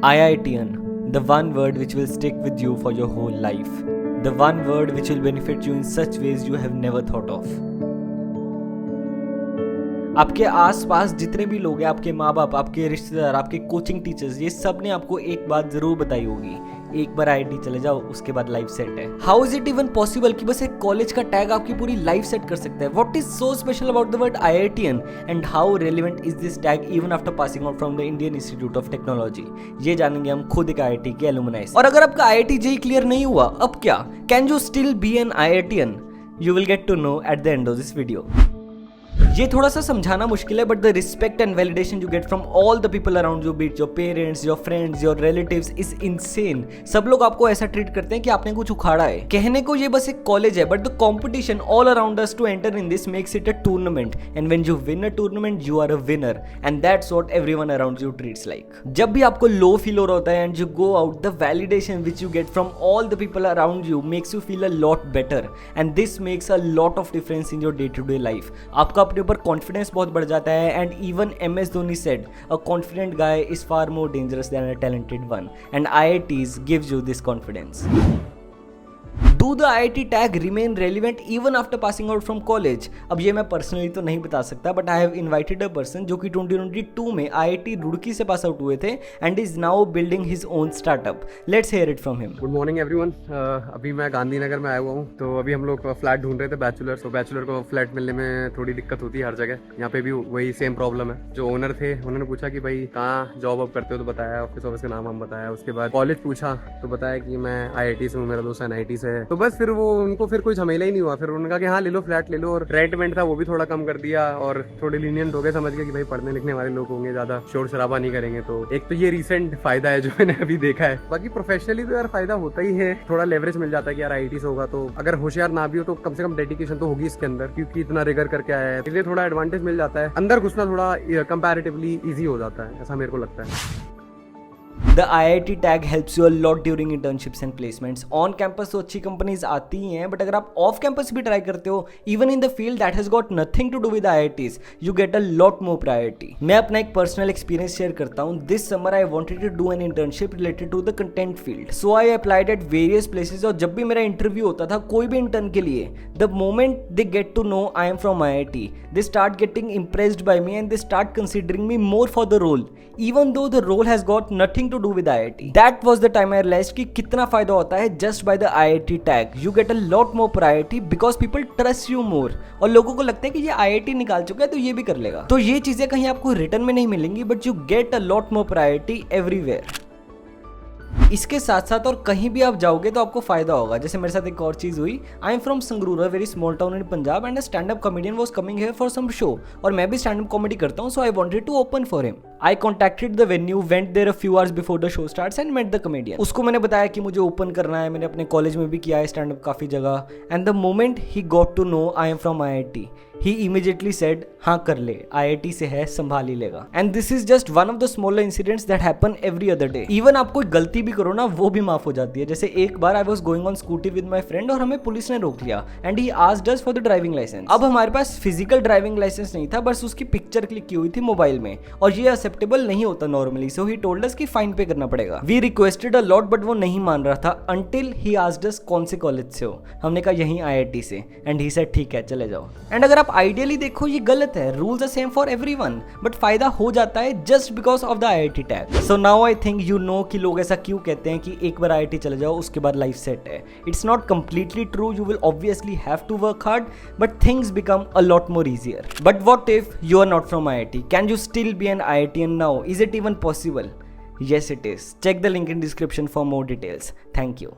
IITian, the one word which will stick with you for your whole life. The one word which will benefit you in such ways you have never thought of. आपके आसपास जितने भी लोग हैं, आपके माँ बाप, आपके रिश्तेदार, आपके कोचिंग टीचर्स, ये सब ने आपको एक बात जरूर बताई होगी, एक बार IIT चले जाओ, उसके बाद लाइफ सेट है। How is it even possible कि बस एक कॉलेज का टैग आपकी पूरी लाइफ सेट कर सकता है? What is so special about the word IITian and how relevant is this tag even after passing out from the Indian institute of technology? ये जानेंगे हम खुद एक IIT के एलुमनाई से। और अगर आपका IIT JEE क्लियर नहीं हुआ, अब क्या? Can you still be an IITian? You will get to know at the end of this video. ये थोड़ा सा समझाना मुश्किल है, but the respect and validation you get from all the people around you, be it your parents, your friends, your relatives, is insane. सब लोग आपको ऐसा ट्रीट करते हैं कि आपने कुछ उखाड़ा है। कहने को ये बस एक कॉलेज है, but the competition all around us to enter in this makes it a tournament, and when you win a tournament you are a winner, and that's what everyone around you treats like. जब भी आपको low feel हो रहा होता है and you go out, the validation which you get from all the people around you makes you feel a lot better, and this makes a lot of difference in your day to day life. आपका अपने ऊपर confidence बहुत बढ़ जाता है, and even MS Dhoni said a confident guy is far more dangerous than a talented one, and IITs gives you this confidence. Do the IIT tag remain relevant even after passing out from college? अब ये मैं personally तो नहीं बता सकता, but I have invited a person जो कि 2022 में IIT रुड़की से पास आउट हुए थे and is now building his own startup. Let's hear it from him. Good morning everyone. अभी मैं गांधीनगर में आया हुआ हूँ, तो अभी हम लोग फ्लैट ढूंढ रहे थे बैचलर। तो बैचलर को फ्लैट मिलने में थोड़ी दिक्कत होती है हर जगह, यहाँ पे भी वही सेम प्रॉब्लम है। जो ओनर थे उन्होंने पूछा कि भाई कहाँ जॉब अब करते हो, तो बताया ऑफिस का नाम हम बताया। उसके बाद कॉलेज पूछा तो बताया कि मैं IIT से हूँ, मेरा दोस्त NIT से है। तो बस फिर वो उनको फिर कोई झमेला ही नहीं हुआ। फिर उन्होंने कहा कि हाँ ले लो, फ्लैट ले लो, और रेंट वेंट था वो भी थोड़ा कम कर दिया, और थोड़े लीनियंट हो गए, समझ गए कि भाई पढ़ने लिखने वाले लोग होंगे, ज्यादा शोर शराबा नहीं करेंगे। तो एक तो ये रिसेंट फायदा है जो मैंने अभी देखा है। बाकी प्रोफेशनली तो यार फायदा होता ही है, थोड़ा लेवरेज मिल जाता है कि यार IIT से होगा तो अगर होशियार ना भी हो तो कम से कम डेडिकेशन तो होगी इसके अंदर, क्योंकि इतना रिगर करके आया है, इसलिए थोड़ा एडवांटेज मिल जाता है। अंदर घुसना थोड़ा कंपैरेटिवली ईजी हो जाता है, ऐसा मेरे को लगता है। The IIT tag helps you a lot during internships and placements. On campus तो अच्छी कंपनीज आती ही हैं, बट अगर आप ऑफ कैंपस भी ट्राई करते हो, even in the field that has got nothing to do with IITs, you get a lot more priority. मैं अपना एक पर्सनल एक्सपीरियंस शेयर करता हूँ। This summer I wanted to do an internship related to the content field, so I applied at various places. और जब भी मेरा interview होता था कोई भी इंटर्न के लिए, the moment they get to know I am from IIT, they start getting impressed by me and they start considering me more for the role, even though the role has got nothing to do with IIT. That was the time I realized कि कितना फायदा होता है just by the IIT tag. You get a lot more priority because people trust you more. और लोगों को लगता है कि ये IIT निकाल चुका है तो ये भी कर लेगा। तो ये चीजें कहीं आपको रिटर्न में नहीं मिलेंगी, but you get a lot more priority everywhere. इसके साथ साथ और कहीं भी आप जाओगे तो आपको फायदा होगा। जैसे मेरे साथ एक और चीज हुई। I am from Sangrur, a very small town in Punjab, and a stand up comedian was coming here for some show, और मैं भी स्टैंड अप कॉमेडी करता हूँ, so I wanted to open for him. I contacted the venue, went there a few hours before the show starts and met the comedian. उसको मैंने बताया कि मुझे ओपन करना है, मैंने अपने कॉलेज में भी किया है स्टैंड अप काफी जगह, and the moment he got to know I am from IIT, he immediately said हाँ कर ले, IIT से है, संभाल ही लेगा। And this is just one of the smaller incidents that happen every other day. Even आप कोई गलती भी करो ना, वो भी माफ हो जाती है। जैसे एक बार I was going on scooty with my friend और हमें पुलिस ने रोक लिया, and he asked us for the driving licence. अब हमारे पास फिजिकल ड्राइविंग लाइसेंस नहीं था, बस उसकी पिक्चर क्लिक की हुई थी मोबाइल में, और ये एक्सेप्टेबल नहीं होता normally, so he told us कि फाइन पे करना पड़ेगा। We requested a lot, but वो नहीं मान रहा था, अंटिल ही आस्क्ड अस कौन से कॉलेज से हो। हमने कहा यहीं IIT से, एंड ही सेड ठीक है चले जाओ। एंड अगर आप आइडियली देखो ये गलत है, rules are same for everyone, but फायदा हो जाता है just because of the IIT tag. So now I think you know कि लोग ऐसा क्यों कहते हैं कि एक बार IIT चले जाओ उसके बाद लाइफ सेट है। It's not completely true, you will obviously have to work hard, but things become a lot more easier. But what if you are not from IIT? Can you still be an IITian now? Is it even possible? Yes it is. Check the link in description for more details. Thank you.